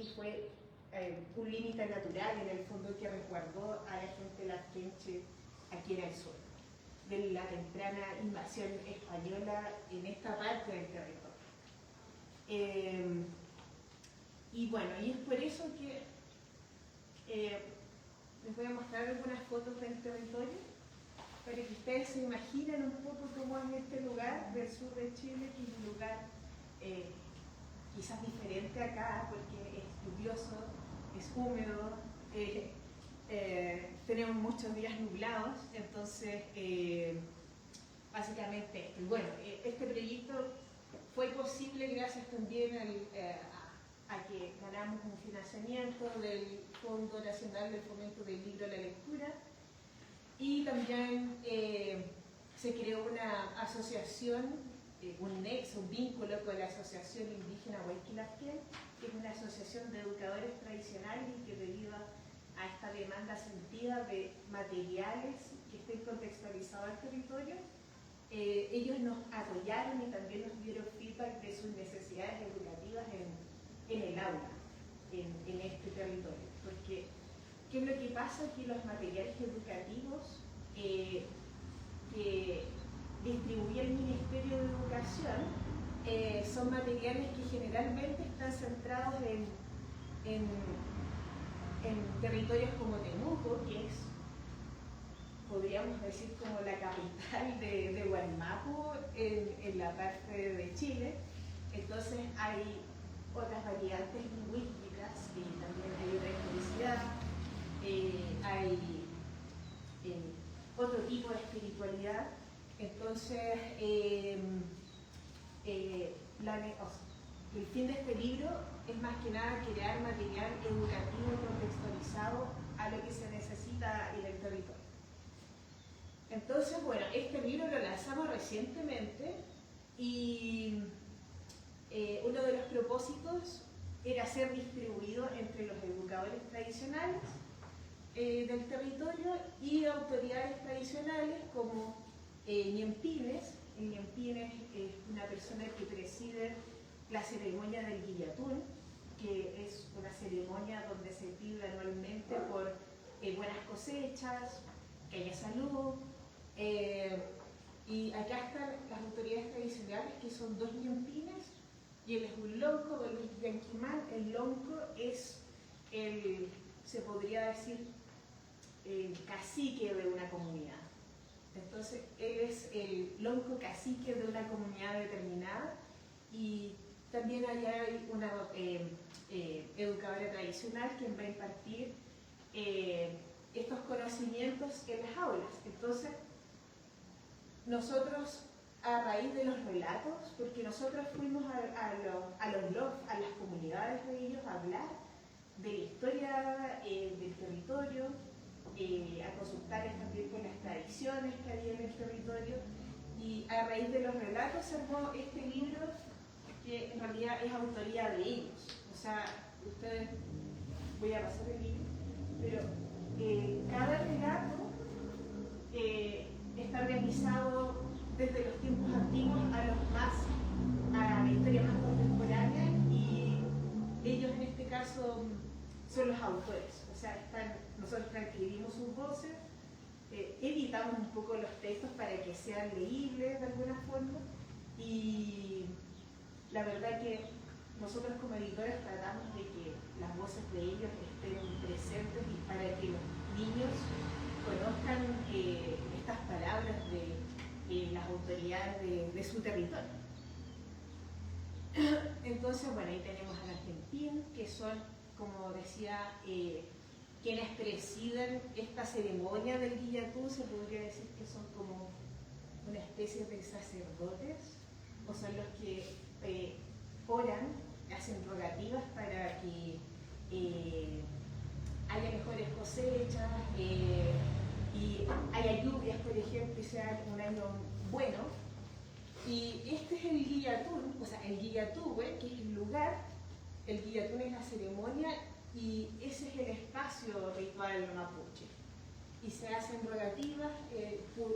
que fue un límite natural en el fondo que resguardó a la gente larquenche aquí en el sur, de la temprana invasión española en esta parte del territorio. Y bueno, y es por eso que les voy a mostrar algunas fotos del territorio para que ustedes se imaginen un poco cómo es este lugar del sur de Chile, que es un lugar quizás diferente acá porque es lluvioso, es húmedo, tenemos muchos días nublados, entonces básicamente esto. Y bueno, este proyecto fue posible gracias también a que ganamos un financiamiento del Fondo Nacional del Fomento del Libro y la Lectura, y también se creó una asociación, un nexo, un vínculo con la Asociación Indígena Huayquilarquén, que es una asociación de educadores tradicionales y que debido a esta demanda sentida de materiales que estén contextualizados al territorio, ellos nos apoyaron y también nos dieron feedback de sus necesidades educativas en el aula, en este territorio. Porque, ¿qué es lo que pasa? Que los materiales educativos que distribuye el Ministerio de Educación son materiales que generalmente están centrados en territorios como Temuco, que es, podríamos decir, como la capital de Huaymapu en la parte de Chile. Entonces hay otras variantes lingüísticas, también hay otra historicidad, hay otro tipo de espiritualidad. Entonces, el fin de este libro es más que nada crear material educativo contextualizado a lo que se necesita en el territorio. Entonces, bueno, este libro lo lanzamos recientemente y uno de los propósitos era ser distribuido entre los educadores tradicionales del territorio y autoridades tradicionales como Ñempines. Ñempines es una persona que preside la ceremonia del Guillatún, que es una ceremonia donde se pide anualmente por buenas cosechas, que haya salud. Y acá están las autoridades tradicionales, que son dos Ñempines, y él es un lonco, del Yanquimán. El lonco es se podría decir, el cacique de una comunidad. Entonces, él es el lonco cacique de una comunidad determinada, y también allá hay una educadora tradicional quien va a impartir estos conocimientos en las aulas. Entonces, nosotros, a raíz de los relatos, porque nosotros fuimos a las comunidades de ellos a hablar de la historia del territorio, a consultarles también con las tradiciones que había en el territorio, y a raíz de los relatos se armó este libro que en realidad es autoría de ellos. O sea, ustedes, voy a pasar el libro, pero cada relato está organizado desde los tiempos antiguos a la historia más contemporánea, y ellos en este caso son los autores. O sea, nosotros transcribimos sus voces, editamos un poco los textos para que sean leíbles de alguna forma, y la verdad que nosotros como editores tratamos de que las voces de ellos estén presentes y para que los niños conozcan estas palabras de las autoridades de su territorio. Entonces, bueno, ahí tenemos a las Ñempín, que son, como decía, quienes presiden esta ceremonia del Guillatún. Se podría decir que son como una especie de sacerdotes, o son los que oran, hacen rogativas para que haya mejores cosechas y haya lluvias, por ejemplo, y sea un año bueno. Y este es el Guillatún, o sea, el Guillatúe, que es el lugar. El Guillatún es la ceremonia y ese es el espacio ritual mapuche. Y se hacen rogativas,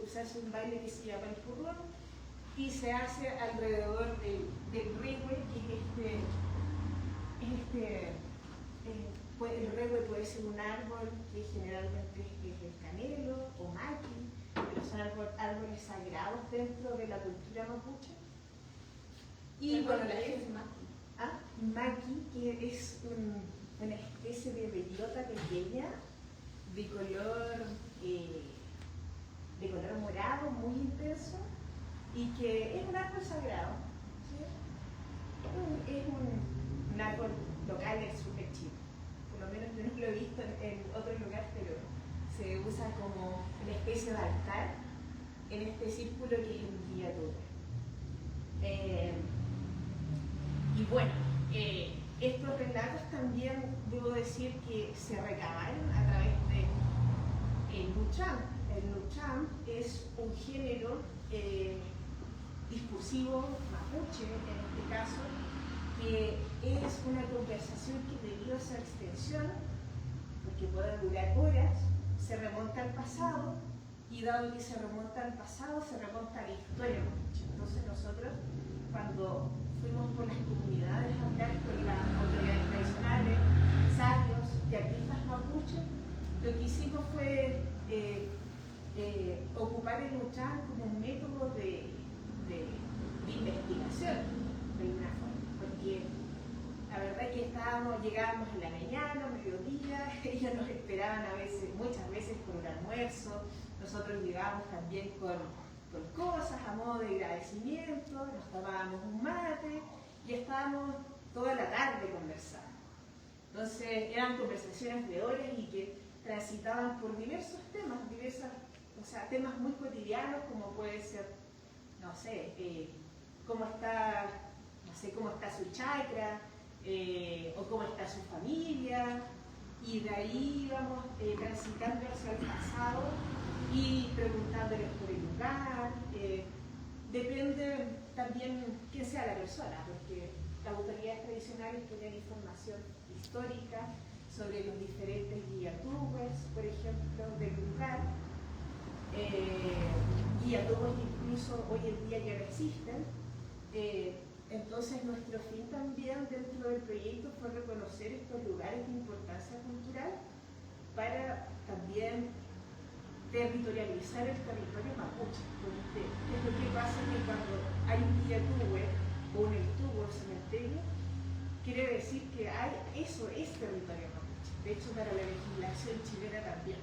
se hace un baile que se llama el Purrón, y se hace alrededor del Rehue, que es este el rehue puede ser un árbol que generalmente es el canelo o maqui, pero son árboles sagrados dentro de la cultura mapuche. Y bueno, la gente maqui, que es una especie de bellota pequeña de color morado muy intenso y que es un árbol sagrado, ¿sí? Es un árbol local del sur de Chile. Por lo menos yo no lo he visto en otros lugares, pero se usa como una especie de altar en este círculo que es el guía Tour. Y bueno, estos relatos también debo decir que se recabaron a través de Lucham. El Lucham es un género discursivo mapuche, en este caso, que es una conversación que debido a esa extensión, porque puede durar horas, se remonta al pasado, y dado que se remonta al pasado, se remonta a la historia mapuche. Entonces nosotros, cuando fuimos por las comunidades a hablar con las autoridades tradicionales, sabios y artistas mapuche, lo que hicimos fue ocupar el Lucham como un método de investigación, de alguna forma, porque la verdad es que llegábamos en la mañana, mediodía, ellos nos esperaban muchas veces por un almuerzo, nosotros llegábamos también con cosas a modo de agradecimiento, nos tomábamos un mate y estábamos toda la tarde conversando. Entonces eran conversaciones de horas y que transitaban por diversos temas, temas muy cotidianos como puede ser, no sé, cómo está su chacra, o cómo está su familia, y de ahí íbamos transitando hacia el pasado y preguntándoles por el lugar. Depende también quién sea la persona, porque las autoridades tradicionales tienen información histórica sobre los diferentes guiatubes, por ejemplo, del lugar. Guiatubes que incluso hoy en día ya no existen. Entonces nuestro fin también dentro del proyecto fue reconocer estos lugares de importancia cultural para también territorializar el territorio mapuche. ¿Qué es lo que pasa? Que cuando hay un guiatube o un estuvo o cementerio, quiere decir que eso es territorio mapuche. De hecho, para la legislación chilena también.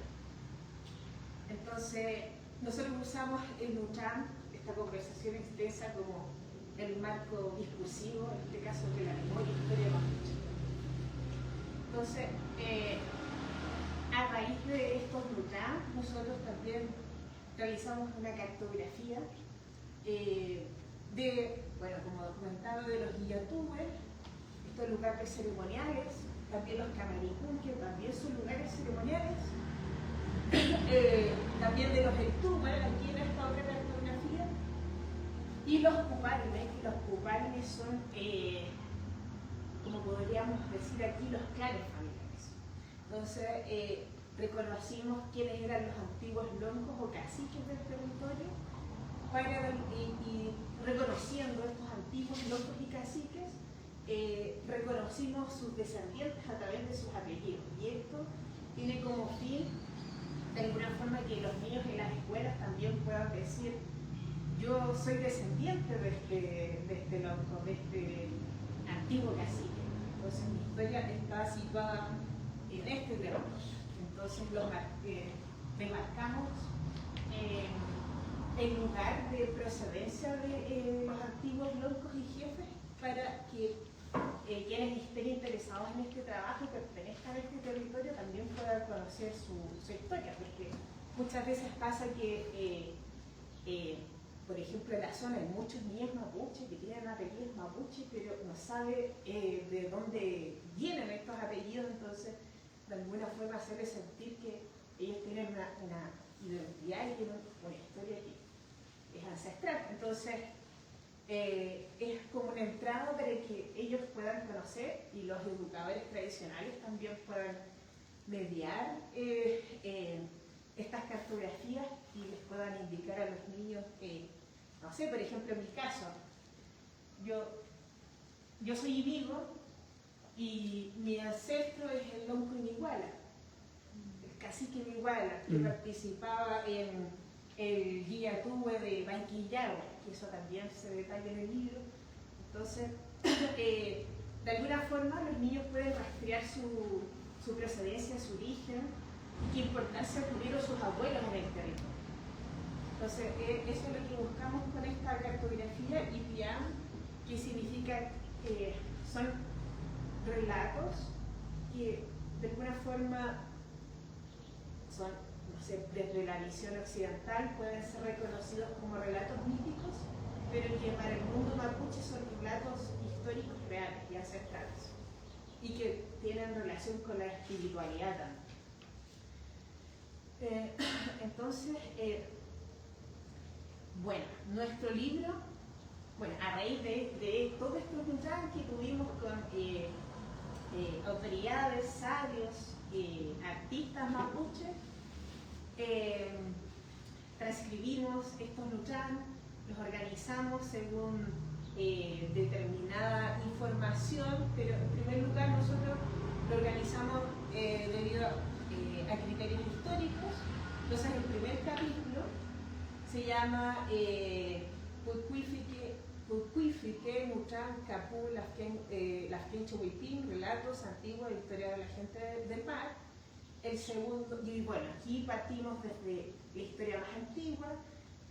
Entonces, nosotros usamos el Lucham, esta conversación extensa, como el marco discursivo, en este caso de la memoria y historia mapuche. Entonces, a raíz de estos Lucham, nosotros también realizamos una cartografía como documentado de los guillatubes, estos lugares ceremoniales, también los camaricún, que también son lugares ceremoniales, también de los estumas, aquí en esta otra cartografía, y los cupalmes. Los cupalmes son, como podríamos decir aquí, los clanes familiares. Entonces, reconocimos quiénes eran los antiguos loncos o caciques del territorio, y reconociendo estos antiguos loncos y caciques, reconocimos sus descendientes a través de sus apellidos. Y esto tiene como fin, de alguna forma, que los niños en las escuelas también puedan decir: yo soy descendiente de este lonco, de este antiguo cacique. Entonces mi historia está situada en este terreno. Entonces demarcamos el lugar de procedencia de los antiguos loncos y jefes para que quienes estén interesados en este trabajo y pertenezcan a este territorio también puedan conocer su historia, porque muchas veces pasa que por ejemplo, en la zona hay muchos niños mapuches que tienen apellidos mapuches, pero no sabe de dónde vienen estos apellidos. Entonces, de alguna forma, hacerles sentir que ellos tienen una identidad y tienen una historia que es ancestral. Entonces, es como una entrada para que ellos puedan conocer y los educadores tradicionales también puedan mediar estas cartografías y les puedan indicar a los niños, no sé, por ejemplo, en mi caso, yo soy Ibigo Y mi ancestro es el lonco Iniguala, el cacique Iniguala, que participaba en el guía tuve de Banquillagua, que eso también se detalla en el libro. Entonces, de alguna forma los niños pueden rastrear su procedencia, su origen, y qué importancia tuvieron sus abuelos en el territorio. Entonces, eso es lo que buscamos con esta cartografía, y Piam, que significa son relatos que de alguna forma son, no sé, desde la visión occidental pueden ser reconocidos como relatos míticos, pero que para el mundo mapuche son relatos históricos reales y ancestrales, y que tienen relación con la espiritualidad también. Entonces, bueno, nuestro libro, bueno, a raíz de todos estos lugares que tuvimos con autoridades, sabios, artistas mapuches, transcribimos estos luchán, los organizamos según determinada información, pero en primer lugar nosotros lo organizamos debido a criterios históricos. Entonces el primer capítulo se llama Pucuifique, Muchán, Capú, Lafquén, Chihuitín, Relatos Antiguos de Historia de la Gente del Mar. El segundo, y bueno, aquí partimos desde la historia más antigua,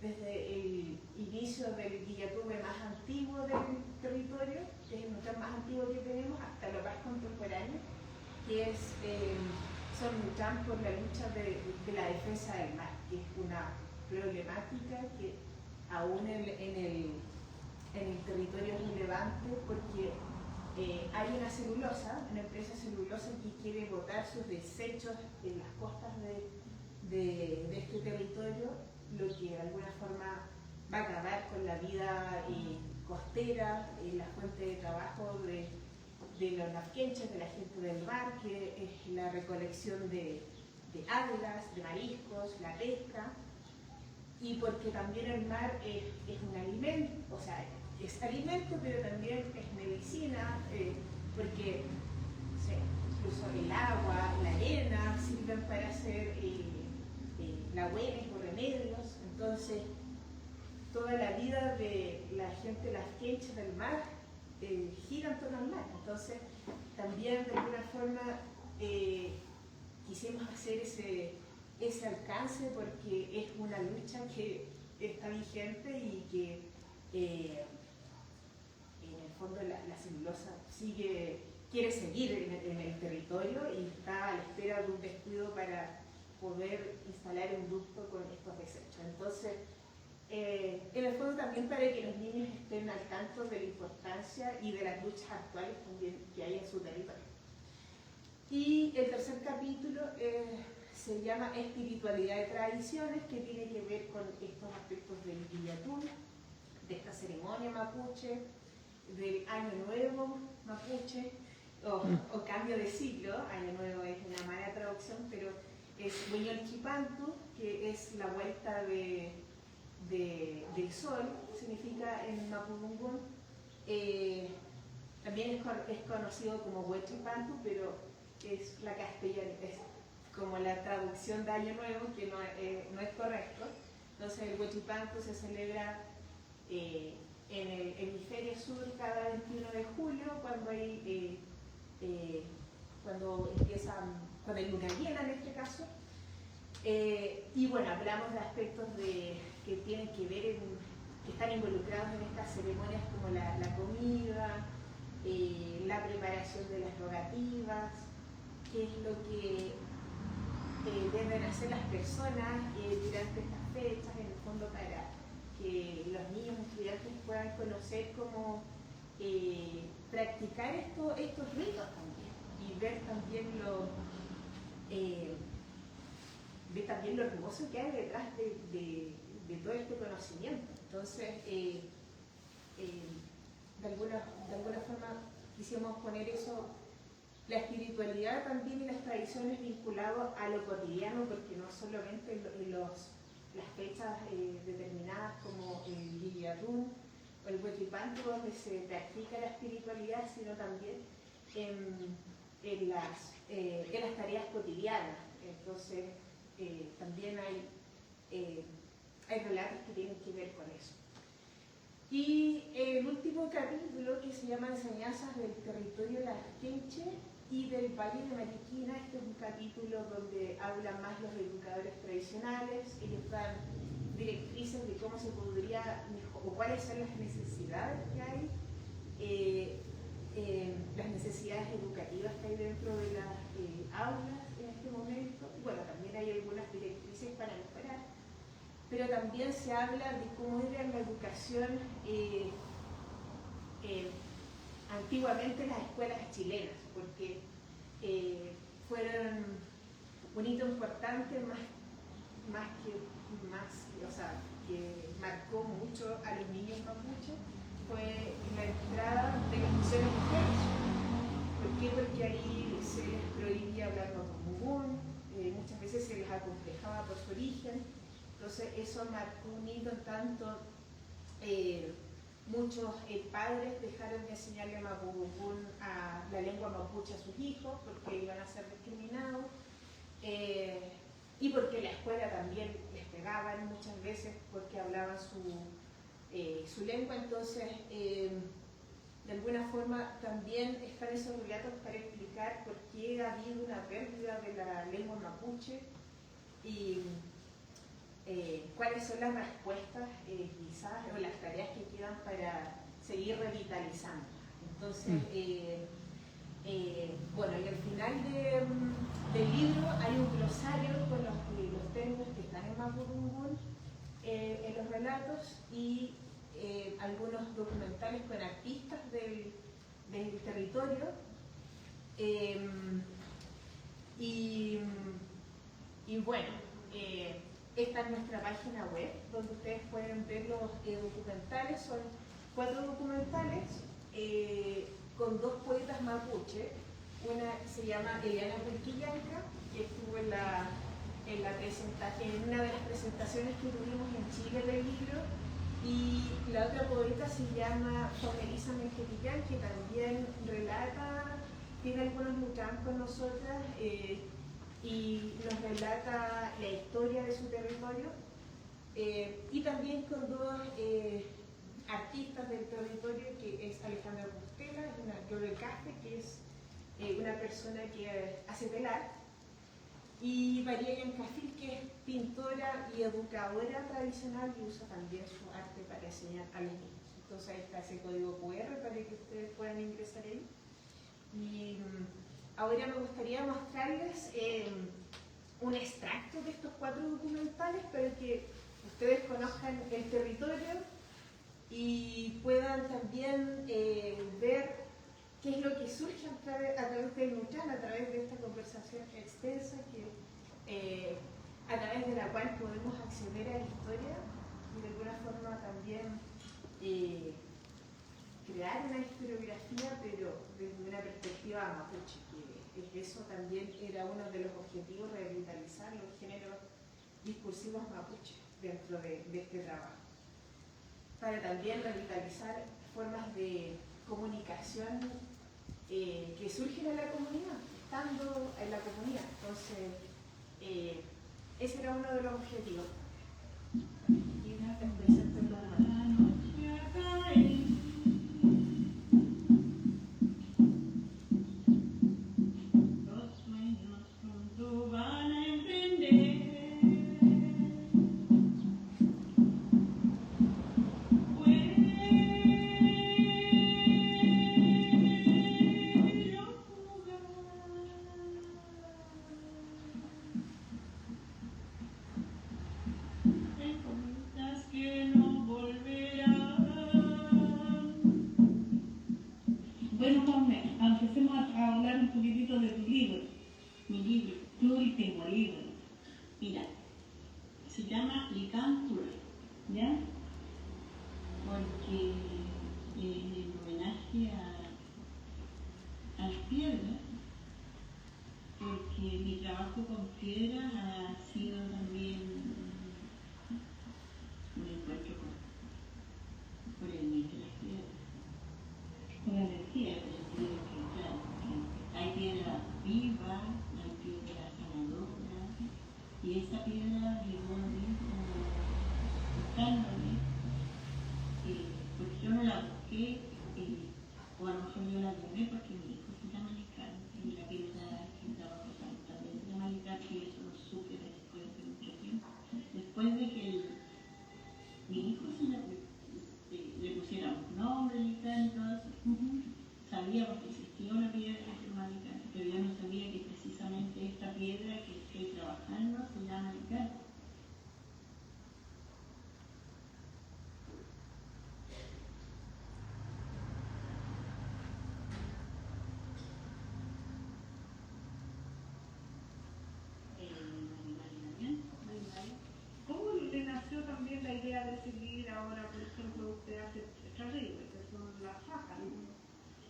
desde el inicio del guillatube más antiguo del territorio, que es el Muchán más antiguo que tenemos, hasta lo más contemporáneo, que es, son Muchán por la lucha de la defensa del mar, que es una problemática que aún en el territorio es relevante, porque hay una celulosa, una empresa celulosa que quiere botar sus desechos en las costas de este territorio, lo que de alguna forma va a acabar con la vida costera, la fuente de trabajo de los lafquenches, de la gente del mar, que es la recolección de algas, de mariscos, la pesca, y porque también el mar es un alimento, o sea, es alimento, pero también es medicina, porque incluso el agua, la arena sirven para hacer lahuenes o remedios. Entonces, toda la vida de la gente lafquenche del mar gira en torno al mar. Entonces, también de alguna forma quisimos hacer ese alcance, porque es una lucha que está vigente y que en el fondo la celulosa quiere seguir en el territorio y está a la espera de un descuido para poder instalar un ducto con estos desechos. Entonces, en el fondo también para que los niños estén al tanto de la importancia y de las luchas actuales también que hay en su territorio. Y el tercer capítulo se llama Espiritualidad de Tradiciones, que tiene que ver con estos aspectos del guillatún, de esta ceremonia mapuche, del Año Nuevo mapuche, o cambio de ciclo. Año Nuevo es una mala traducción, pero es Hueñol Chipantu, que es la vuelta del sol, significa en Mapudungun. También es conocido como Huechipantu, pero es la castellana, es como la traducción de Año Nuevo, que no es correcto. Entonces el Huechipantu se celebra en el hemisferio sur cada 21 de julio, cuando hay luna llena en este caso. Y bueno, hablamos de aspectos que tienen que ver, que están involucrados en estas ceremonias, como la comida, la preparación de las rogativas, qué es lo que deben hacer las personas durante estas fechas, en el fondo para que los niños estudiantes puedan conocer cómo practicar estos ritos también, y ver también lo hermoso que hay detrás de todo este conocimiento. Entonces, de alguna forma quisimos poner eso, la espiritualidad también y las tradiciones vinculadas a lo cotidiano, porque no solamente en las fechas determinadas como el Guillatún o el Huechipantu, donde se practica la espiritualidad, sino también en las tareas cotidianas. Entonces, también hay relatos que tienen que ver con eso. Y el último capítulo, que se llama Enseñanzas del territorio Larquenche y del Valle de Mariquina, este es un capítulo donde hablan más los educadores tradicionales. Ellos dan directrices de cómo se podría, o cuáles son las necesidades que hay, las necesidades educativas que hay dentro de las aulas en este momento. Bueno, también hay algunas directrices para mejorar, pero también se habla de cómo era la educación antiguamente en las escuelas chilenas, porque fueron un hito importante que marcó mucho a los niños mapuches, fue la entrada de las misiones mujeres. ¿Por qué? Porque ahí se les prohibía hablar mapudungún, muchas veces se les acomplejaba por su origen. Entonces eso marcó un hito en tanto muchos padres dejaron de enseñarle mapudungún a la lengua mapuche a sus hijos porque iban a ser discriminados, y porque la escuela también les pegaban muchas veces porque hablaban su lengua. Entonces de alguna forma también están esos relatos para explicar por qué ha habido una pérdida de la lengua mapuche y cuáles son las respuestas quizás o las tareas que quedan para seguir revitalizando. Entonces, bueno, y al final del libro hay un glosario con los términos que están en mapudungún en los relatos y algunos documentales con artistas del territorio. Y bueno, esta es nuestra página web, donde ustedes pueden ver los documentales. Son 4 documentales con 2 poetas mapuche. Una se llama Eliana Huilquillanca, que estuvo en una de las presentaciones que tuvimos en Chile del libro, y la otra poeta se llama Juan Elisa Menjetillán, que también relata, tiene algunos muchachos con nosotras, y nos relata la historia de su territorio, y también con 2 artistas del territorio, que es Alejandra Bustela, es una Caspe, que es una persona que hace telar, y María Yancafil, que es pintora y educadora tradicional y usa también su arte para enseñar a los niños. Entonces ahí está ese código QR para que ustedes puedan ingresar ahí. Y ahora me gustaría mostrarles un extracto de estos 4 documentales para que ustedes conozcan el territorio y puedan también ver qué es lo que surge a través del Nuchán, a través de esta conversación extensa a través de la cual podemos acceder a la historia y de alguna forma también crear una historiografía, pero desde una perspectiva mapuche, que eso también era uno de los objetivos, revitalizar los géneros discursivos mapuche dentro de este trabajo, para también revitalizar formas de comunicación que surgen en la comunidad, estando en la comunidad. Entonces, ese era uno de los objetivos. Y les presento el empecemos a hablar un poquitito de tu libro, mi libro, tu último libro. Mira, se llama Licáncula, ¿ya? Porque en homenaje a las piedras, porque mi trabajo con piedras ha sido también un encuentro con el mito de las piedras, con la energía del sentido que, claro, Y esa piedra llegó a mí como buscándome, porque yo no la busqué, o a lo mejor yo la llamé porque mi hijo se llama Licar, y la piedra que estaba pasando también se llama Licar, y eso lo supe después de mucho tiempo. Después de que mi hijo le pusiera un nombre, Licar y todo eso, sabía porque existía una piedra que se llama Licar, pero yo no sabía que precisamente esta piedra que estoy trabajando se llama Licar. ¿Cómo le nació también la idea de seguir ahora, por ejemplo, usted hace trailers, que son las fajas, ¿no?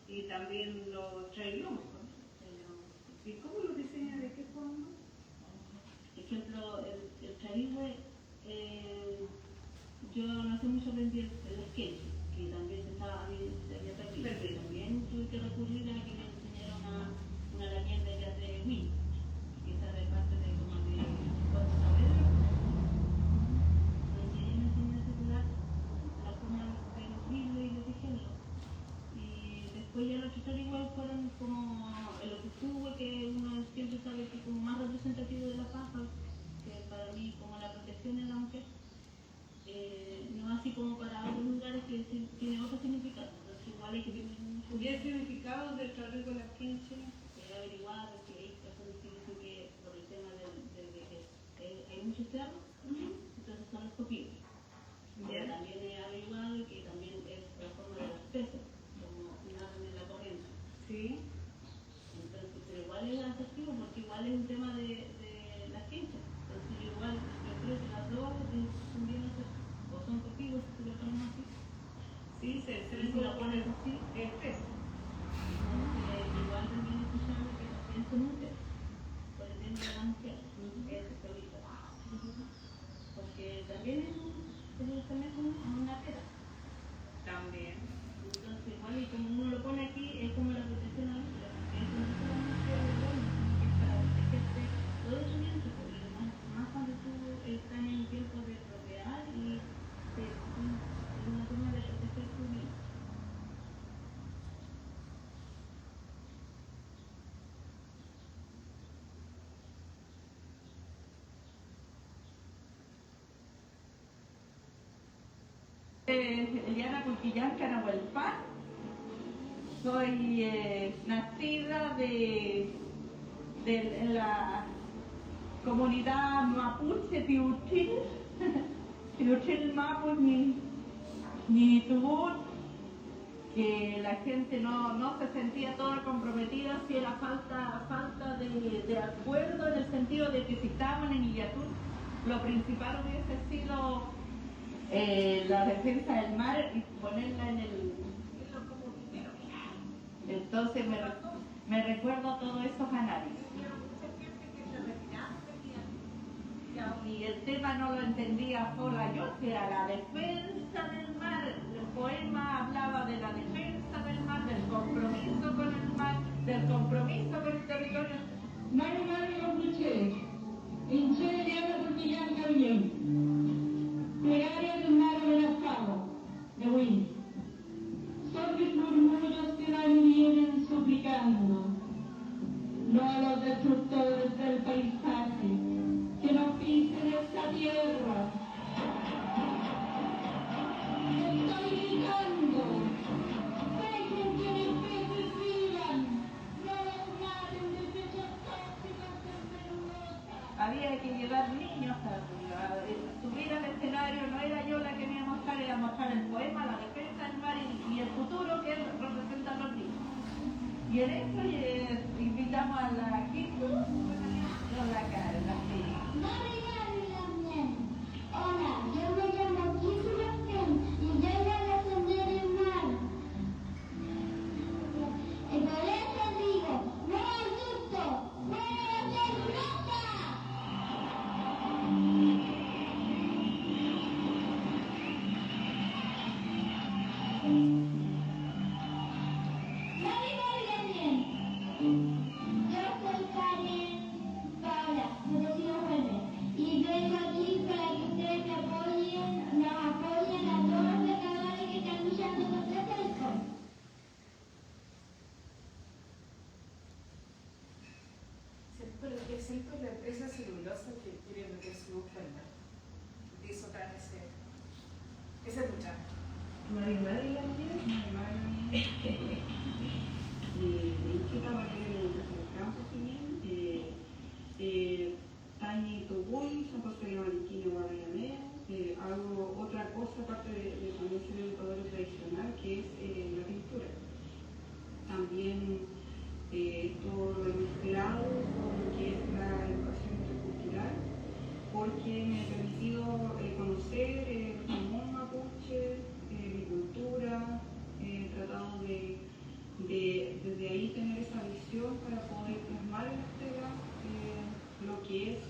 Y también los trailers, ¿no? ¿Y cómo lo diseña? ¿De qué forma? Por ejemplo, el Caribe, yo no hace mucho aprendí el sketch, que también se había perdido, pero también tuve que recurrir a que me enseñara una herramienta que hace Wii, que esa de parte de como de cuatro saberes. Entonces ella me enseñó a circular la forma de lucirlo y de tejerlo. Y después ya los otros igual fueron como el tubo, que uno siempre sabe que es como más representativo de la paja, que para mí como la protección de la mujer, no así como para otros lugares que tiene otro significado. Entonces igual hay que tener mucho. ¿Y el significado del trabajo con las quince? He averiguado que eso dice que por el tema de que hay muchos cerros, entonces son los copillos. Pero también he averiguado que también es la forma de las pesas, como nadan en la corriente. Sí. Entonces, pero igual es atractivo porque igual es un tema de las quinchas. Entonces igual yo creo que las dos son bien atractivas, o son copillos si lo ponen así. Sí, se Y si lo pones así, es peso. igual también he escuchado que también son útiles por el tema de la mujer, ese solito. Porque también es una tela. También. Entonces, igual, y como uno lo pone aquí, es como la protección a la mujer. Eso no solamente es bueno, sino que es para protegerte todo tu vientre, porque más cuando tú estás en el tiempo de procrear y es una forma de proteger tu vientre. Eliana Cuchillán Canahualpán. Soy nacida en la comunidad mapuche Piuchil. Piuchil Mapu, mi Tubut, que la gente no se sentía toda comprometida, si era falta de acuerdo, en el sentido de que si estaban en Illapel, lo principal hubiese sido la defensa del mar y ponerla en el... Entonces me recuerdo todos esos análisis. Y el tema no lo entendía sola yo, que era la defensa del mar. El poema hablaba de la defensa del mar, del compromiso con el mar, del compromiso con el territorio. Mari los Micheles, en Chile Eliana Cuchillán Carrión, plegaria del mar amenazado, de Winnie. Son mis murmullos que van y vienen suplicando, no a los destructores del paisaje, que no pisen esta tierra. Estoy gritando, dejen que mis peces vivan, no los maten de desechos tóxicos envenenosas. Había que llevar niños a subir al escenario, no era yo la que me iba a mostrar, era mostrar el poema, la defensa del mar y el futuro que representan los niños. Y en eso invitamos a la Quinto, con la Carla, sí. Hola, yo me llamo Kisulasten y yo voy a defender el mar. Y por eso digo, no asusto, voy a hacer roca. No digo bien. Yo Bueno, que es cierto, la empresa celulosa que quiere meter su gusto al mar. Hizo otra vez ese luchar. Marimari también. Chica María del Campo también. Tani Togui, San José de Mariquina, Guadalajara. Hago otra cosa aparte de también ser educadora tradicional, que es la pintura. También todo lo mezclado con lo que es la educación intercultural, porque me ha permitido conocer el jamón mapuche, mi cultura, he tratado de desde ahí tener esa visión para poder plasmar en la tela lo que es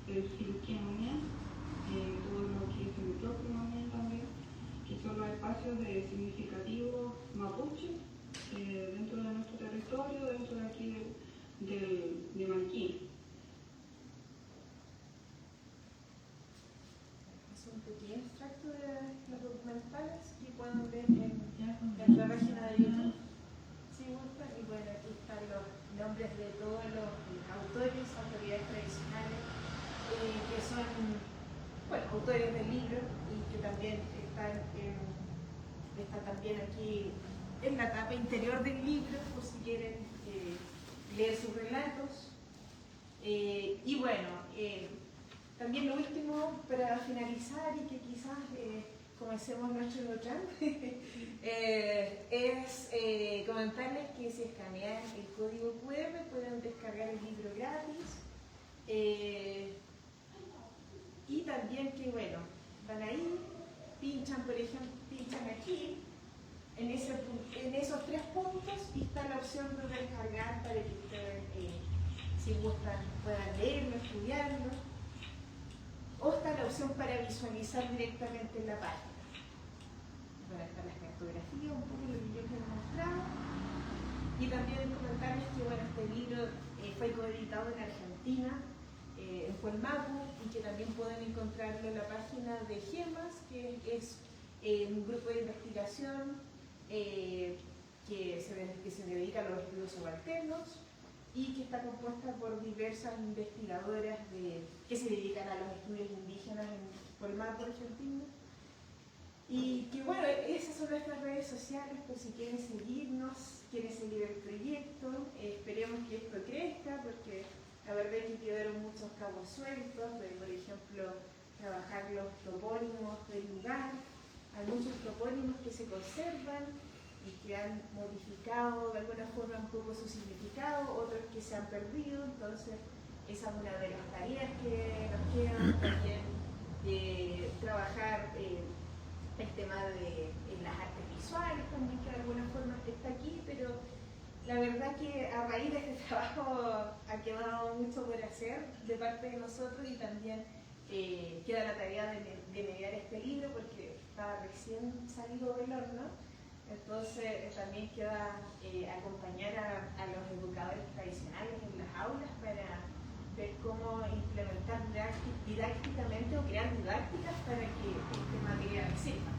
el Filquiamuña, todo lo que es el micrófono también, que son los espacios de significativo mapuche dentro de nuestro territorio, dentro de aquí de Manquín. Es un pequeño extracto de los documentales que pueden ver en la página de YouTube. Sí, gusta. Y bueno, aquí están los nombres de todos los autores, autoridades tradicionales, que son, bueno, autores del libro y que también están también aquí en la tapa interior del libro, por si quieren leer sus relatos. Y bueno, también lo último para finalizar y que quizás comencemos nuestro luchar es comentarles que si escanean el código QR pueden descargar el libro gratis. Y también que, bueno, van ahí, pinchan, por ejemplo, pinchan aquí, en esos 3 puntos, y está la opción de descargar para que ustedes, si gustan, puedan leerlo, estudiarlo. O está la opción para visualizar directamente en la página. Van a estar las cartografías, un poco lo que yo les he mostrado. Y también comentarles que, bueno, este libro fue coeditado en Argentina, en Puelmapu, y que también pueden encontrarlo en la página de GEMAS, que es un grupo de investigación que se dedica a los estudios subalternos y que está compuesta por diversas investigadoras que se dedican a los estudios indígenas en Puelmapu, Argentina. Y que bueno, esas son nuestras redes sociales, por si quieren seguirnos, quieren seguir el proyecto. Esperemos que esto crezca, porque la verdad es que quedaron muchos cabos sueltos, por ejemplo, trabajar los topónimos del lugar. Hay muchos topónimos que se conservan y que han modificado de alguna forma un poco su significado, otros que se han perdido. Entonces esa es una de las tareas que nos quedan también, trabajar el tema de las artes visuales también, que de alguna forma está aquí, pero la verdad que a raíz de este trabajo ha quedado mucho por hacer de parte de nosotros, y también queda la tarea de mediar este libro porque está recién salido del horno. Entonces también queda acompañar a los educadores tradicionales en las aulas para ver cómo implementar didácticamente o crear didácticas para que este material sirva.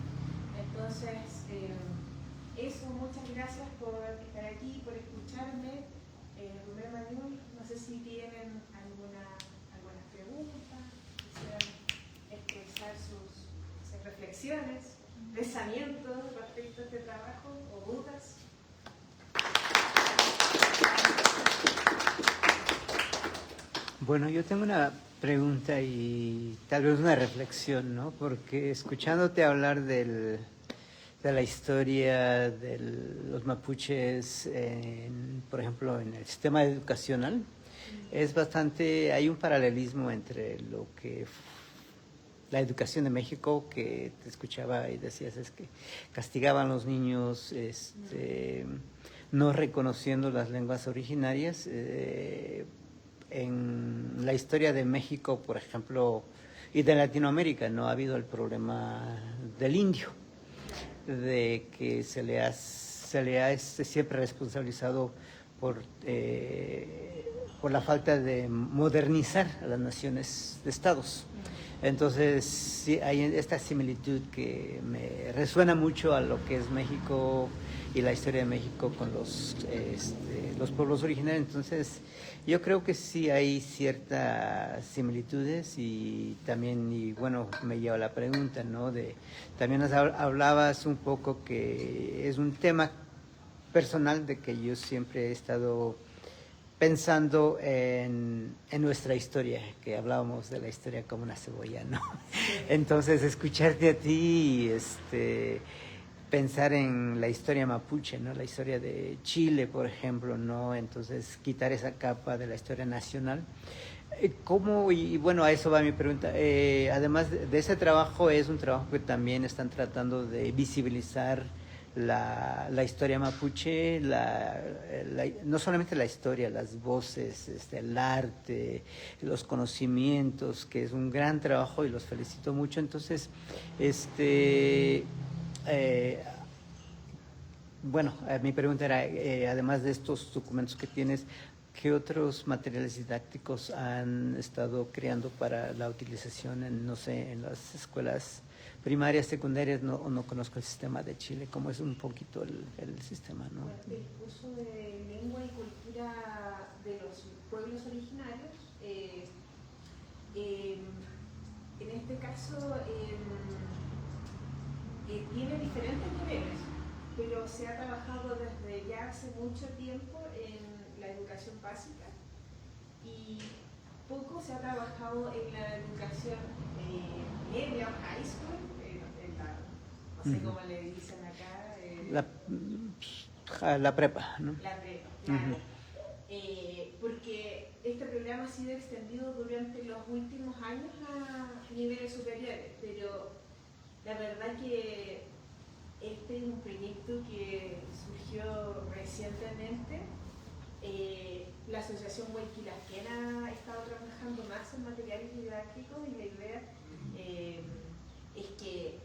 Entonces, eso, muchas gracias por estar aquí, por escucharme. Rubén, Manuel, no sé si tienen algunas preguntas, quisieran expresar sus reflexiones, pensamientos respecto a este trabajo o dudas. Bueno, yo tengo una pregunta y tal vez una reflexión, ¿no? Porque escuchándote hablar de la historia de los mapuches, por ejemplo, en el sistema educacional, es bastante, hay un paralelismo entre lo que la educación de México, que te escuchaba y decías, es que castigaban a los niños no reconociendo las lenguas originarias. En la historia de México, por ejemplo, y de Latinoamérica, no ha habido el problema del indio, de que se le ha siempre responsabilizado por la falta de modernizar a las naciones de estados. Entonces, sí, hay esta similitud que me resuena mucho a lo que es México y la historia de México con los pueblos originarios. Entonces, yo creo que sí hay ciertas similitudes y también, y bueno, me lleva la pregunta, ¿no? También hablabas un poco que es un tema personal de que yo siempre he estado pensando en nuestra historia, que hablábamos de la historia como una cebolla, ¿no? Entonces, escucharte a ti, pensar en la historia mapuche, ¿no? La historia de Chile, por ejemplo, ¿no? Entonces, quitar esa capa de la historia nacional. ¿Cómo? Y bueno, a eso va mi pregunta. Además de ese trabajo, es un trabajo que también están tratando de visibilizar la historia mapuche, no solamente la historia, las voces, el arte, los conocimientos, que es un gran trabajo y los felicito mucho. Entonces, bueno, mi pregunta era, además de estos documentos que tienes, ¿qué otros materiales didácticos han estado creando para la utilización en, no sé, en las escuelas primarias, secundarias? No conozco el sistema de Chile, ¿cómo es un poquito el sistema, no? Bueno, el uso de lengua y cultura de los pueblos originarios, en este caso, tiene diferentes niveles, pero se ha trabajado desde ya hace mucho tiempo en la educación básica y poco se ha trabajado en la educación media o high school, no sé cómo le dicen acá. La prepa, ¿no? La prepa, claro. Porque este programa ha sido extendido durante los últimos años a niveles superiores, pero la verdad que este es un proyecto que surgió recientemente. La Asociación Huayquilasquena ha estado trabajando más en materiales didácticos y la idea es que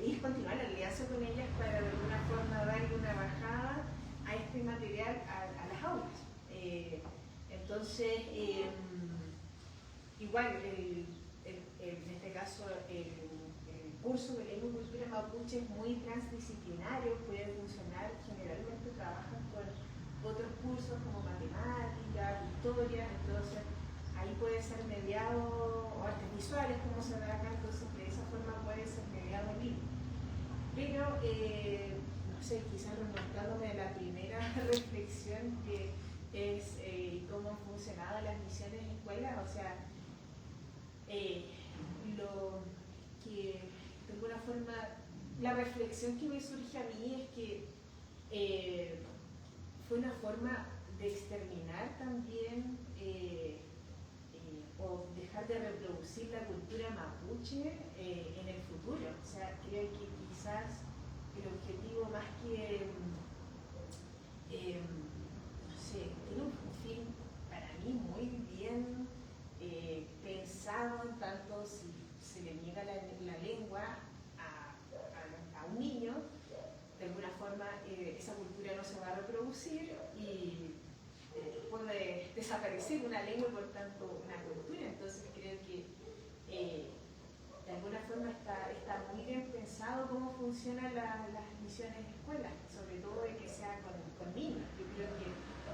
ir continuar la alianza con ellas para de alguna forma darle una bajada a este material a las aulas. Entonces, igual, en este caso, el curso de lengua y cultura mapuche es muy transdisciplinario, puede funcionar, generalmente trabajan con otros cursos como matemáticas, historia, entonces ahí puede ser mediado, o artes visuales como se da acá, entonces de esa forma puede ser mediado libre. Pero, no sé, quizás remontándome a la primera reflexión que es cómo han funcionado las misiones en escuelas, o sea, lo que de alguna forma, la reflexión que me surge a mí es que fue una forma de exterminar también o dejar de reproducir la cultura mapuche en el futuro. O sea, creo que quizás el objetivo más que, no sé, tiene un fin para mí muy bien pensado, en tanto si se le niega la lengua a un niño, de alguna forma esa cultura no se va a reproducir y puede desaparecer una lengua y por tanto una cultura. Entonces creo que de alguna forma está muy bien pensado cómo funcionan las misiones de escuelas, sobre todo de que sea con niños. Yo creo que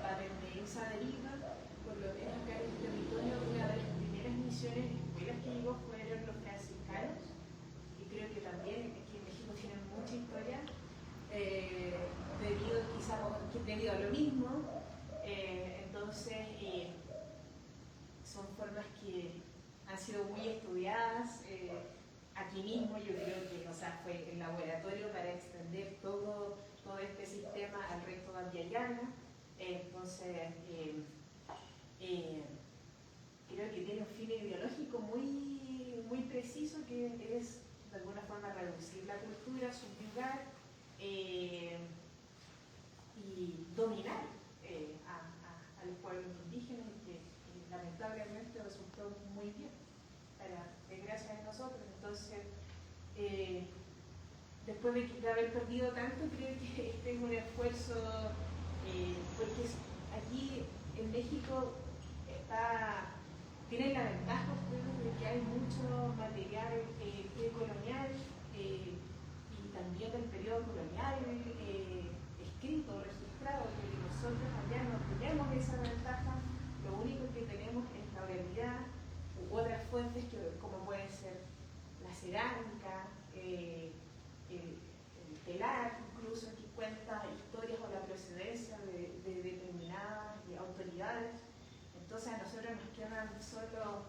va desde esa deriva, por lo menos acá en el territorio, una de las primeras misiones de escuelas que llegó fueron los franciscanos, y creo que también aquí en México tienen mucha historia, debido a lo mismo. Entonces, son formas que han sido muy estudiadas. Aquí mismo yo creo que, o sea, fue el laboratorio para extender todo este sistema al resto de Antillana. Entonces, creo que tiene un fin ideológico muy preciso, que es de alguna forma reducir la cultura, subyugar y dominar a los pueblos indígenas, que lamentablemente resultó muy bien, para desgracia de nosotros. Entonces, después de haber perdido tanto, creo que este es un esfuerzo, porque aquí en México tiene la ventaja de que hay mucho material precolonial y también del periodo colonial escrito, registrado, que nosotros allá no tenemos esa ventaja, lo único que tenemos es la oralidad u otras fuentes como puede ser la cerámica, el telar, incluso que cuenta historias o la procedencia de determinadas autoridades. Entonces a nosotros nos quedan solo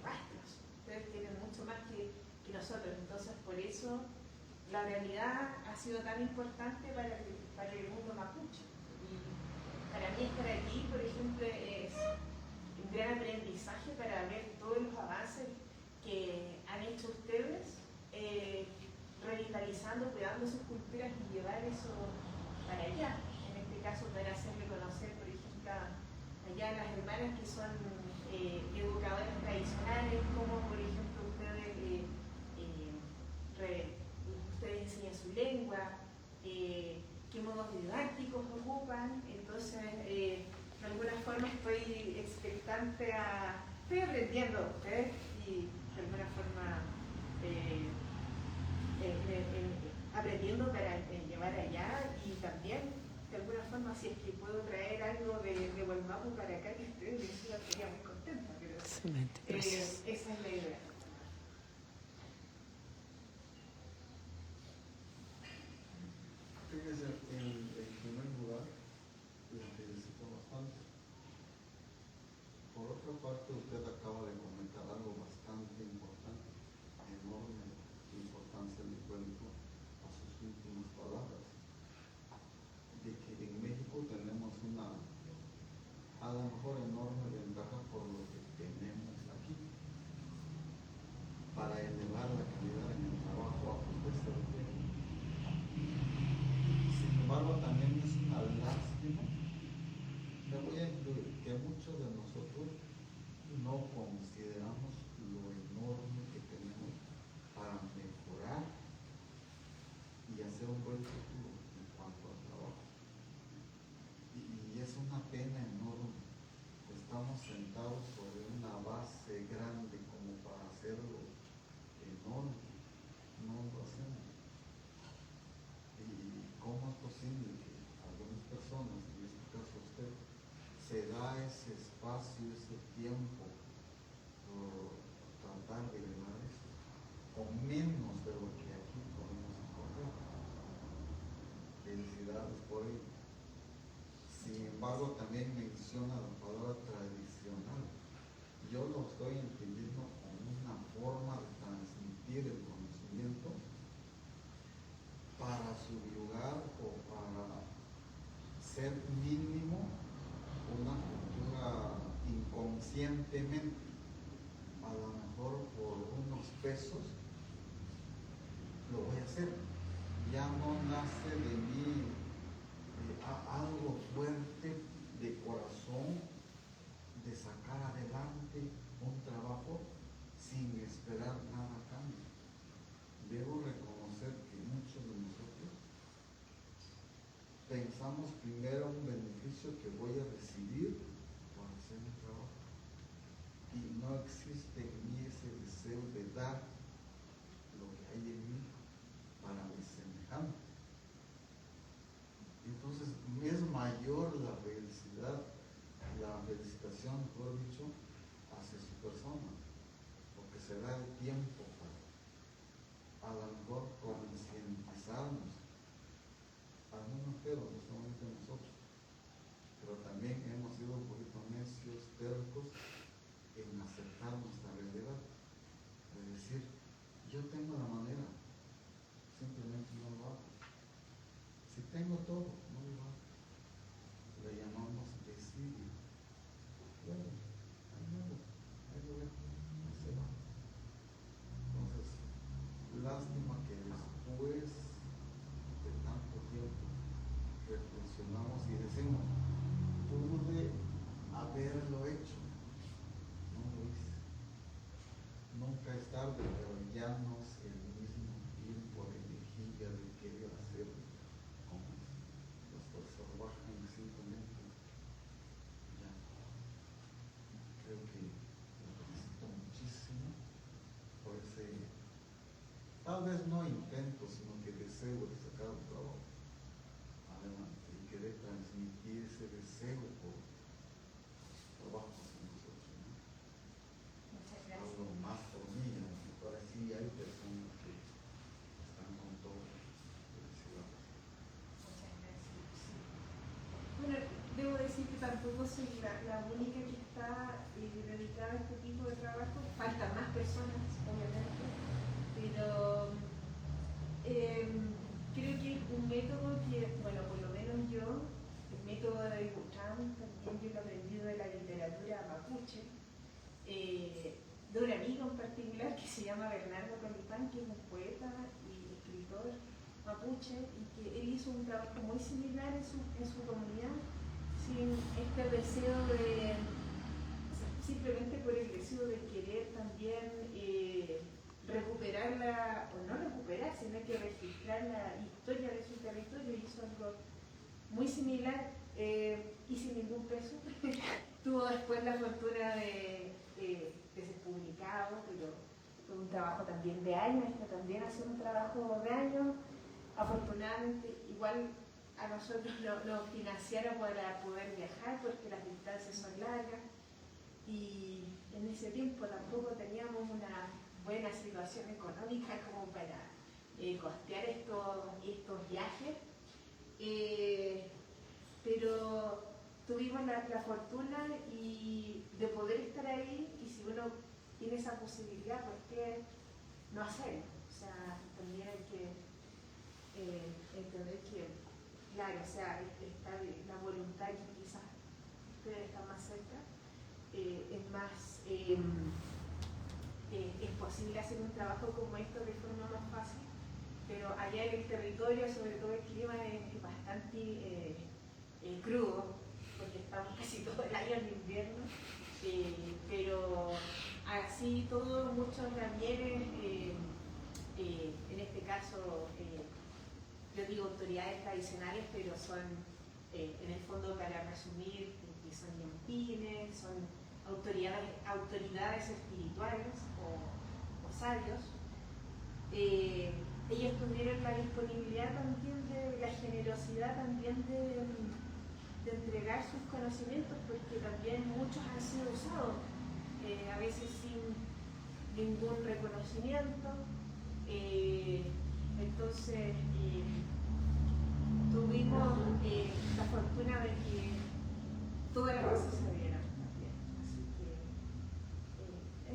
rastros, ustedes tienen mucho más que nosotros, entonces por eso la oralidad ha sido tan importante para el mundo mapuche. Y para mí estar aquí, por ejemplo, es un gran aprendizaje para ver todos los avances que han hecho ustedes, revitalizando, cuidando sus culturas y llevar eso para allá. En este caso, para hacerle conocer, por ejemplo, allá a las hermanas que son educadoras tradicionales, como por ejemplo ustedes enseñan su lengua, qué modos didácticos ocupan. Entonces, de alguna forma estoy expectante estoy aprendiendo de ustedes y de alguna forma aprendiendo para llevar allá, y también de alguna forma si es que puedo traer algo de Wallmapu para acá, que ustedes estaría muy contenta, pero esa es la idea. Fíjese, en primer lugar, le felicito bastante. Por otra parte, usted acaba de comentar algo bastante importante, enorme importancia le cuento a sus últimas palabras, de que en México tenemos una, a lo mejor enorme ventaja por lo que tenemos aquí, para elevar la calidad en el trabajo a usted se refiere. Sin embargo, también es una lástima, me voy a incluir, que muchos de nosotros no consideramos lo enorme que tenemos para mejorar y hacer un buen futuro en cuanto al trabajo. Y es una pena enorme. Estamos sentados sobre una base grande como para hacerlo enorme. No lo hacemos. ¿Y cómo es posible que algunas personas, en este caso usted, se da ese espacio, ese tiempo por tratar de elevar eso, o menos de lo que aquí podemos encontrar? Felicidades por ello. Sin embargo, también menciona la palabra tradicional. Yo lo estoy entendiendo como una forma de transmitir el conocimiento para subjugar o para ser mínimo una cultura inconscientemente, a lo mejor por unos pesos lo voy a hacer. Ya no nace de mí algo fuerte de corazón, de sacar adelante un trabajo sin esperar nada a cambio. Debo reconocer que muchos de nosotros pensamos primero un beneficio que voy a recibir por hacer mi trabajo, y no existe en mí ese deseo de dar lo que hay en mí para mis semejantes. Entonces es mayor la felicidad, la felicitación, mejor dicho, hacia su persona, porque se da el tiempo para a lo mejor concientizarnos, algunos, pero no solamente nosotros, pero también hemos sido un poquito necios, tercos en aceptar nuestra realidad, es decir, yo tengo la manera, simplemente no lo hago. Si tengo todo, no lo hago. Le llamamos desidia. Bueno, ahí lo dejo, no se va. Entonces, lástima que después de tanto tiempo reflexionamos y decimos, pude haberlo hecho, no lo hice. Nunca es tarde, pero ya no es el mismo tiempo de energía de querer hacerlo. Como las fuerzas bajan simplemente. Ya. Creo que lo felicito muchísimo por ese, tal vez no intento, sino que deseo de sacar un trabajo adelante y querer transmitir ese deseo por trabajo hacia nosotros, ¿no? Muchas gracias. Hablo más por mí, ¿no? Pero sí hay personas que están con todo felicidad. Muchas gracias. Sí. Bueno, debo decir que tampoco soy la única que está dedicada a este tipo de trabajo. Faltan más personas, obviamente, pero creo que es un método que, bueno, por lo menos yo, el método de Buchan, también yo lo he aprendido de la literatura mapuche, de un amigo en particular que se llama Bernardo Calipán, que es un poeta y escritor mapuche, y que él hizo un trabajo muy similar en su comunidad, sin este deseo de, simplemente por el deseo de querer también recuperarla, o no recuperar, sino que registrar la historia de su territorio. Hizo algo muy similar y sin ningún peso. Tuvo después la fortuna de ser publicado, pero fue un trabajo también de años. Esto también ha sido un trabajo de años. Afortunadamente, igual a nosotros nos financiaron para poder viajar porque las distancias son largas y en ese tiempo tampoco teníamos una buena situación económica como para costear estos viajes, pero tuvimos la fortuna de poder estar ahí, y si uno tiene esa posibilidad, ¿por qué no hacerlo? O sea, también hay que entender que, claro, o sea, está la voluntad que quizás ustedes están más cerca, es más, es posible hacer un trabajo como esto de forma más fácil, pero allá en el territorio, sobre todo el clima es bastante crudo, porque estamos casi todo el año en invierno, pero así todo, muchos ramieres, en este caso, yo digo autoridades tradicionales, pero son, en el fondo, para resumir, que son yempines, son autoridades espirituales o sabios. Ellos tuvieron la disponibilidad también, la generosidad también de entregar sus conocimientos, porque también muchos han sido usados, a veces sin ningún reconocimiento. Entonces, tuvimos la fortuna de que todas las cosas se dieran también. Así que,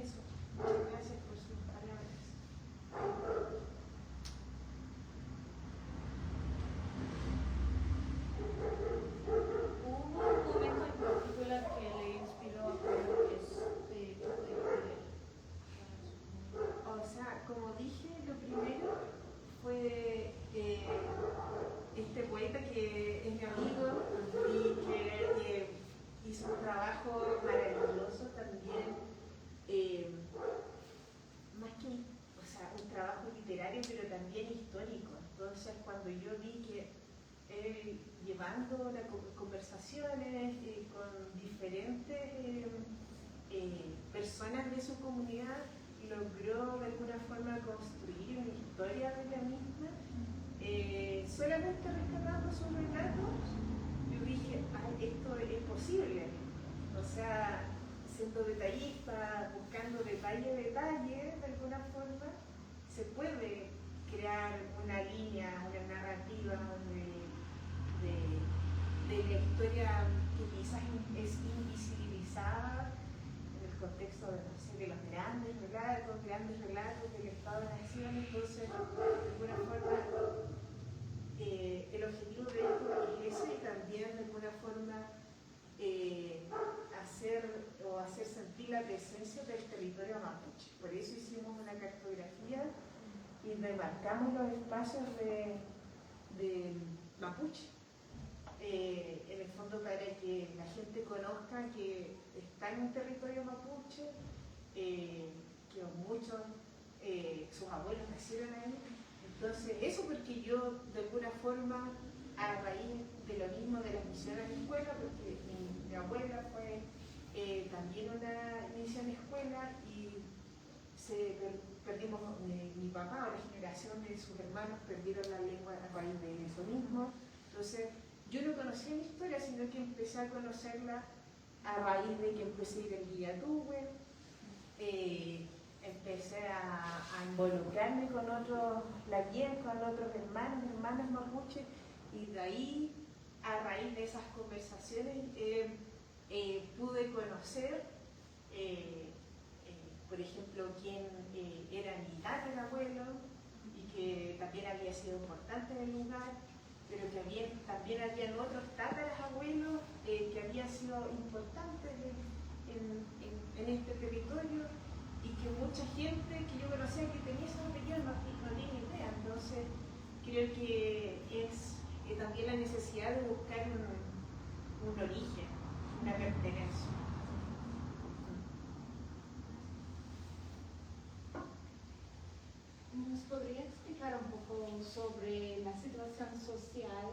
eso. Muchas gracias por sus palabras. ¿Hubo un momento en particular que le inspiró a hacer este tipo de taller? O sea, como dije, lo primero fue este poeta que es mi amigo y que hizo un trabajo maravilloso también, más que un trabajo literario, pero también histórico. Entonces, cuando yo vi que él, llevando las conversaciones con diferentes personas de su comunidad, logró de alguna forma construir una historia de la misma, solamente rescatando sus relatos. Yo dije, esto es posible. O sea, siendo detallista, buscando detalle a detalle, de alguna forma, se puede crear una línea, una narrativa de la historia que quizás es invisibilizada en el contexto de, no sé, de los grandes relatos del Estado-Nación. Entonces, de alguna forma, el objetivo de esto es ese, y también de alguna forma hacer sentir la presencia del territorio mapuche. Por eso hicimos una cartografía y demarcamos los espacios de mapuche. En el fondo, para que la gente conozca que está en un territorio mapuche, que muchos, sus abuelos nacieron ahí. Entonces, eso porque yo, de alguna forma, a raíz de lo mismo de las misiones de escuela, porque mi abuela fue también una misión escuela, y perdimos, mi papá o la generación de sus hermanos perdieron la lengua a raíz de eso mismo. Entonces, yo no conocía mi historia, sino que empecé a conocerla a raíz de que empecé a ir al Guillatúe, empecé a involucrarme con otros laguíes, con otros hermanas mapuches, y de ahí, a raíz de esas conversaciones, pude conocer, por ejemplo, quién era mi tatarabuelo, y que también había sido importante en el lugar, pero que también habían otros tatarabuelos que habían sido importantes en este territorio, y que mucha gente que yo conocía que tenía esos apellidos no tiene idea. Entonces creo que es también la necesidad de buscar un origen, una pertenencia. ¿Nos podría explicar un poco sobre la situación social?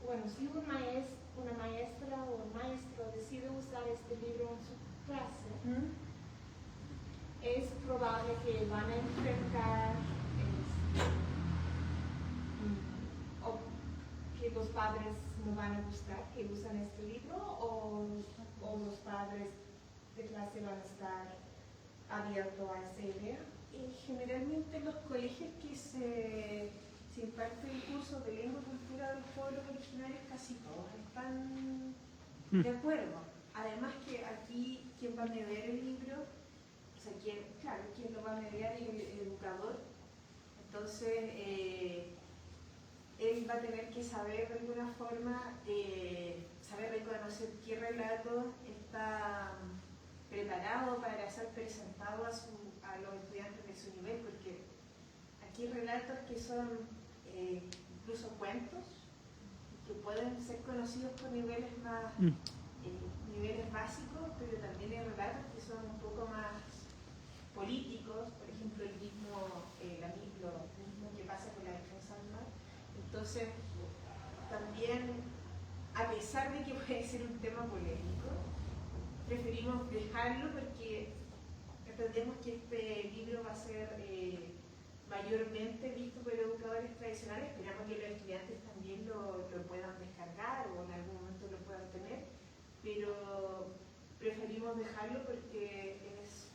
Bueno, si una maestra o un maestro decide usar este libro en su clase, es probable que van a enfrentar o que los padres no van a gustar que usan este libro, o los padres de clase van a estar abiertos a esa idea. Y generalmente los colegios que se imparte el curso de lengua y cultura de los pueblos originarios, casi todos están de acuerdo. Además que aquí quien va a mediar el libro, o sea, quien lo va a mediar es el educador. Entonces, él va a tener que saber de alguna forma, saber reconocer qué relato está preparado para ser presentado a los estudiantes de su nivel, porque aquí hay relatos que son incluso cuentos, que pueden ser conocidos por niveles más niveles básicos, pero también hay relatos que son un poco más políticos, por ejemplo lo mismo que pasa con la defensa del mar. Entonces, también, a pesar de que puede ser un tema polémico, preferimos dejarlo porque entendemos que este libro va a ser mayormente visto por educadores tradicionales. Esperamos que los estudiantes también lo puedan descargar o en algún momento lo puedan tener, pero preferimos dejarlo porque es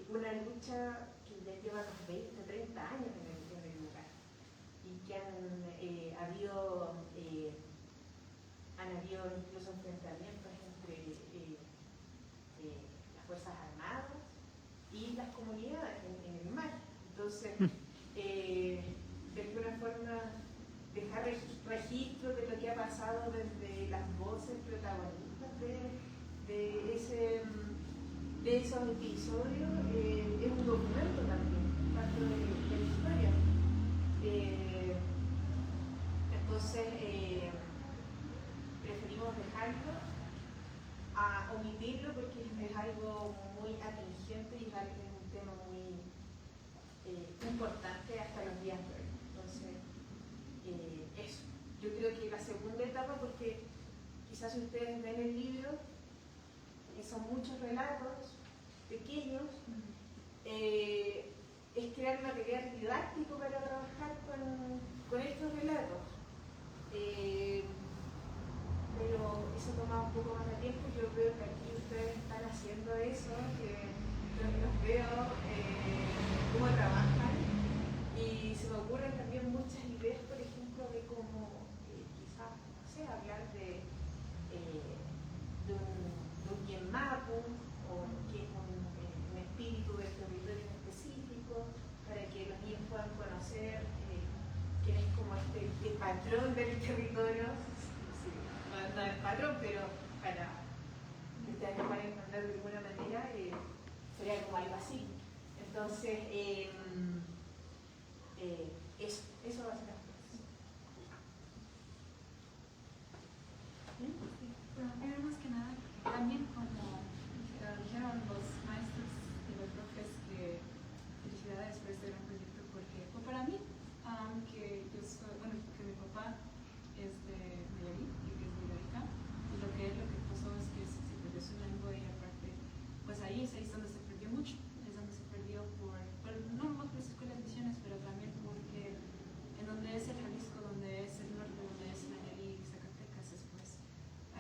una lucha que ya lleva unos 20, 30 años en el lugar, y que han habido incluso enfrentamientos entre las Fuerzas Armadas y las comunidades en el mar. Entonces, de alguna forma, dejar registro de lo que ha pasado desde las voces protagonistas de esos episodios es un documento también, parte de la historia. Entonces, preferimos dejarlo a omitirlo porque es algo muy atingente y es un tema muy importante hasta los días de hoy. Entonces, eso. Yo creo que la segunda etapa, porque quizás si ustedes ven el libro, son muchos relatos pequeños, es crear material didáctico para trabajar con estos relatos. Pero eso toma un poco más de tiempo. Yo veo que aquí ustedes están haciendo eso, que los veo cómo trabajan, y se me ocurren también muchas ideas, por ejemplo, de cómo quizás, no sé, hablar de un Yenmapu, o que es un espíritu del territorio en específico, para que los niños puedan conocer quién es como el patrón del territorio. No es patrón, pero para que ustedes lo puedan entender de alguna manera, sería como algo así. Entonces, eso va a ser. Bueno, más que nada, también como dijeron los maestros y los profes, que felicidades por este gran proyecto, porque para mí, que yo soy, bueno, que mi papá es de Nayarit y que es de Arica, y lo que pasó es que se perdió su lengua, y aparte, pues ahí se hizo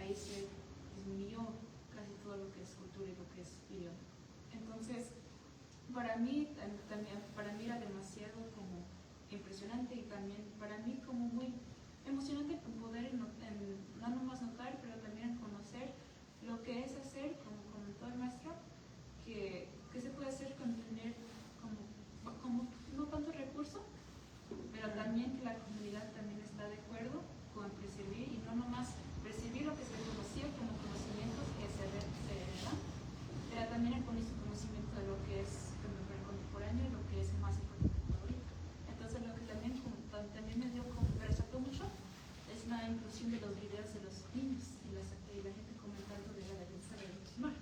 ahí se disminuyó casi todo lo que es cultura y lo que es idioma. Entonces, para mí también, para mí era demasiado como impresionante y también para mí como muy emocionante poder no nomás notar, pero también conocer lo que es hacer, como comentó el maestro, que se puede hacer con tener como no tanto recurso, pero también que la comunidad también está de acuerdo con percibir y no nomás percibir lo que se conocía como conocimientos que se dan, pero también el conocimiento de lo que es contemporáneo y lo que es más importante ahorita. Entonces lo que también me resaltó mucho es la inclusión de los videos de los niños y la gente comentando de la belleza del mar.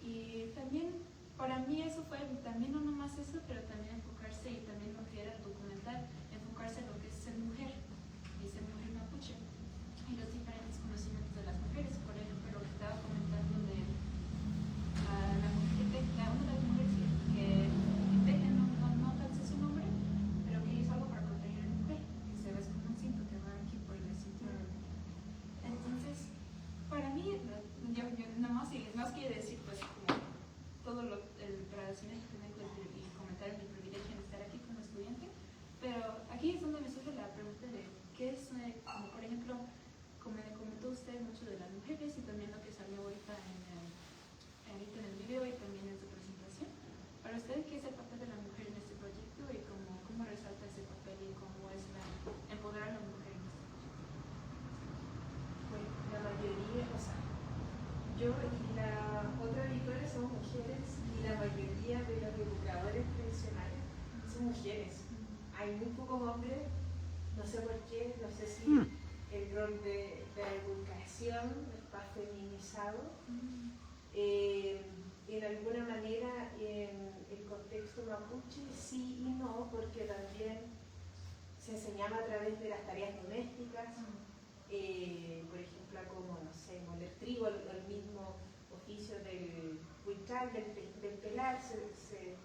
Y también para mí eso fue también no nomás eso, pero también enfocarse y también lo que era el documental, enfocarse en lo que es ser mujer y ser mujer mapuche y los diferentes conocimientos de las mujeres. Por ejemplo, lo que estaba comentando de la mujer una de las mujeres que teje, no tal sé su nombre, pero que hizo algo para proteger a la mujer, que se ve como un cinto que va aquí por el cinturón. Entonces, para mí, yo nada más quiero decir pues como todo el agradecimiento que tengo y comentar mi privilegio en estar aquí como estudiante, pero aquí es donde me surge la pregunta de qué es, como por ejemplo, como me comentó usted mucho de las mujeres y también lo que salió ahorita en el video y también en su presentación. Para usted, ¿qué es el papel de la mujer en este proyecto y cómo resalta ese papel y cómo es empoderar a la mujer en este proyecto? Pues la mayoría, o sea, yo y la otra editora somos mujeres y la mayoría de los educadores tradicionales son mujeres. Hay muy pocos hombres, no sé por qué, no sé si el rol de la educación está feminizado. En alguna manera en el contexto mapuche sí y no, porque también se enseñaba a través de las tareas domésticas, por ejemplo, como, no sé, moler trigo, el mismo oficio del huichal, del pelar, se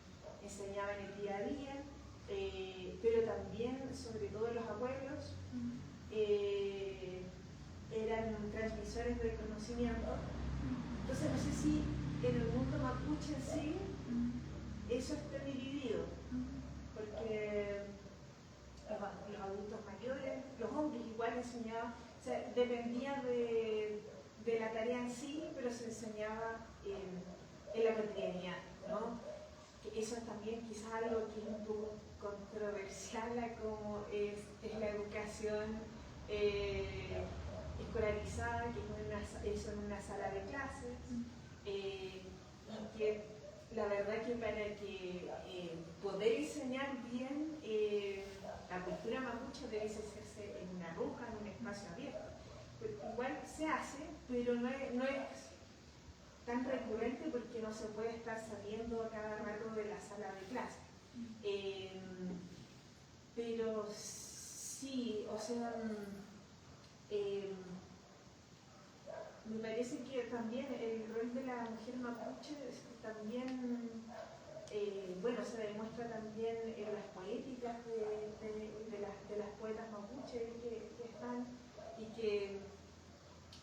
enseñaba en el día a día, pero también, sobre todo los abuelos, eran transmisores del conocimiento. Entonces, no sé si en el mundo mapuche en sí eso está dividido, porque los adultos mayores, los hombres igual enseñaban, o sea, dependía de la tarea en sí, pero se enseñaba en la cotidianidad, ¿no? Que eso es también quizás algo que es un poco controversial a cómo es la educación escolarizada, que es en una sala de clases, y que la verdad que para que poder enseñar bien la cultura mapuche debe hacerse en una ruja, en un espacio abierto. Pues igual se hace, pero no es tan recurrente porque no se puede estar saliendo a cada rato de la sala de clase. Pero sí, o sea, me parece que también el rol de la mujer mapuche también, bueno, se demuestra también en las poéticas de las poetas mapuche que están y que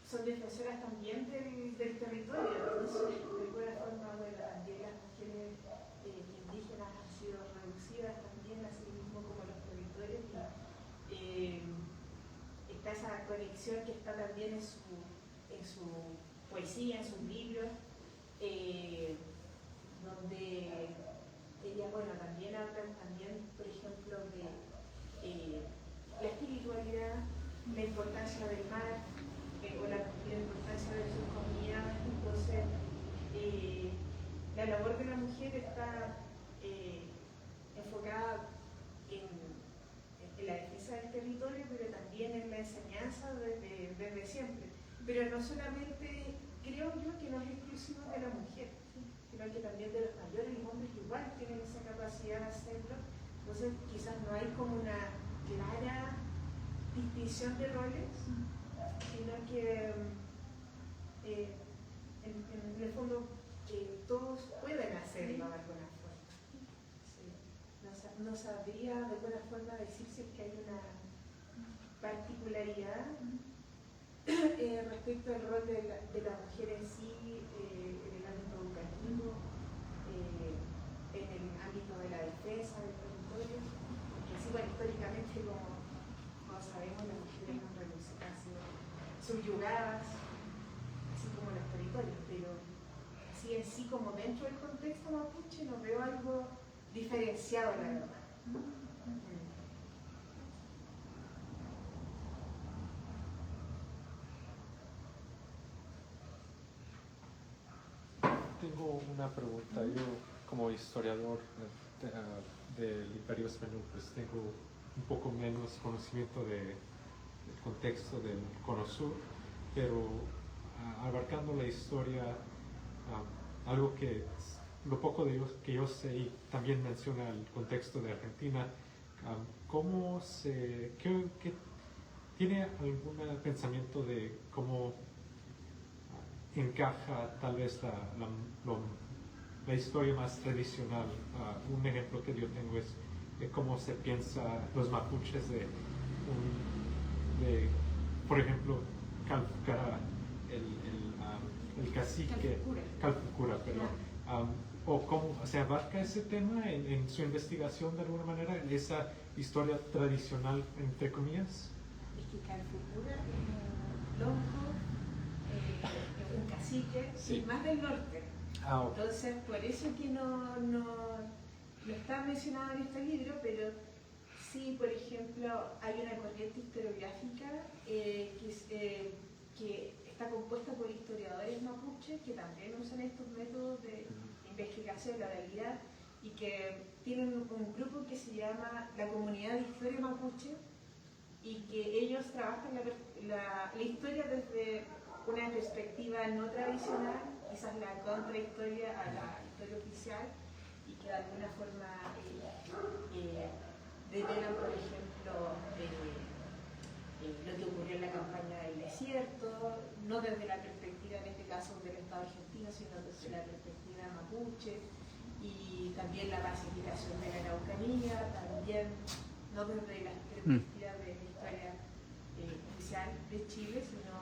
son defensoras también del territorio. Entonces, de alguna forma, bueno, también las mujeres indígenas han sido reducidas también, así mismo como los territorios. Está esa conexión que está también en su poesía, en sus libros, donde ella, bueno, también hablan también, por ejemplo, de la espiritualidad, la importancia del mar, o la importancia de sus comunidades. Entonces, la labor de la mujer está enfocada en la defensa del territorio, pero también en la enseñanza desde siempre. Pero no solamente, creo yo, que no es exclusivo de la mujer, sino que también de los mayores, los hombres igual tienen esa capacidad de hacerlo. Entonces, quizás no hay como una clara distinción de roles, sino que en el fondo todos pueden hacerlo de alguna forma. Sí. No sabría de alguna forma decir si es que hay una particularidad respecto al rol de la mujer en sí, en el ámbito educativo, en el ámbito de la defensa del territorio, porque sí, bueno, históricamente, como sabemos, las mujeres han sido subyugadas, así como los territorios, pero así en sí, como dentro del contexto mapuche, no veo algo diferenciado, la verdad. Tengo una pregunta. Yo, como historiador del Imperio Español, pues tengo un poco menos conocimiento del contexto del Cono Sur, pero abarcando la historia, algo que lo poco que yo sé y también menciona el contexto de Argentina, ¿tiene algún pensamiento de cómo encaja tal vez la historia más tradicional? Un ejemplo que yo tengo es cómo se piensa los mapuches por ejemplo, Calfucara, el cacique, Calfucura, o cómo se abarca ese tema en su investigación de alguna manera, en esa historia tradicional, entre comillas. Es que Calfucura es un lonco, un cacique, sí, más del norte. Okay. Entonces, por eso que no está mencionado en este libro, pero sí, por ejemplo, hay una corriente historiográfica que está compuesta por historiadores mapuches que también usan estos métodos de investigación de la oralidad y que tienen un grupo que se llama la Comunidad de Historia Mapuche y que ellos trabajan la historia desde una perspectiva no tradicional, quizás la contrahistoria a la historia oficial, y que de alguna forma develan, por ejemplo, lo que ocurrió en la campaña del desierto, no desde la perspectiva, en este caso, del Estado argentino, sino desde la perspectiva mapuche, y también la pacificación de la Araucanía, también no desde la perspectiva de la historia oficial de Chile, sino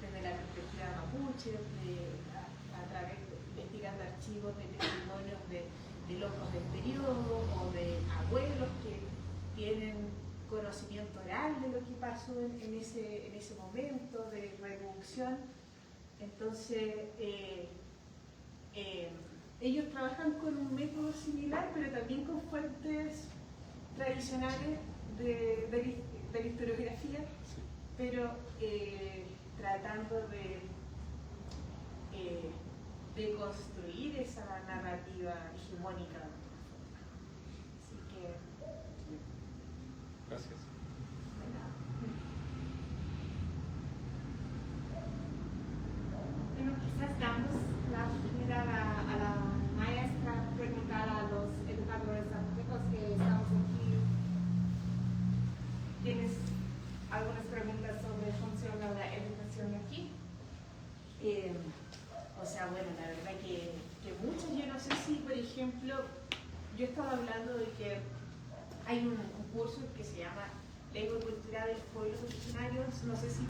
desde la perspectiva mapuche, a través de investigando archivos de testimonios de locos del periodo o de abuelos que tienen conocimiento oral de lo que pasó en ese momento de revolución. Entonces, ellos trabajan con un método similar, pero también con fuentes tradicionales de la historiografía, pero tratando de construir esa narrativa hegemónica. Así que... Gracias. Bueno, quizás damos la oportunidad a la maestra preguntar a los educadores zapotecos que estamos aquí. ¿Tienes algunas preguntas sobre cómo funciona la educación aquí? O sea, bueno, la verdad que muchas, yo no sé si, por ejemplo, yo estaba hablando de que hay un curso que se llama Lengua y Cultura de los Pueblos Originarios, no sé si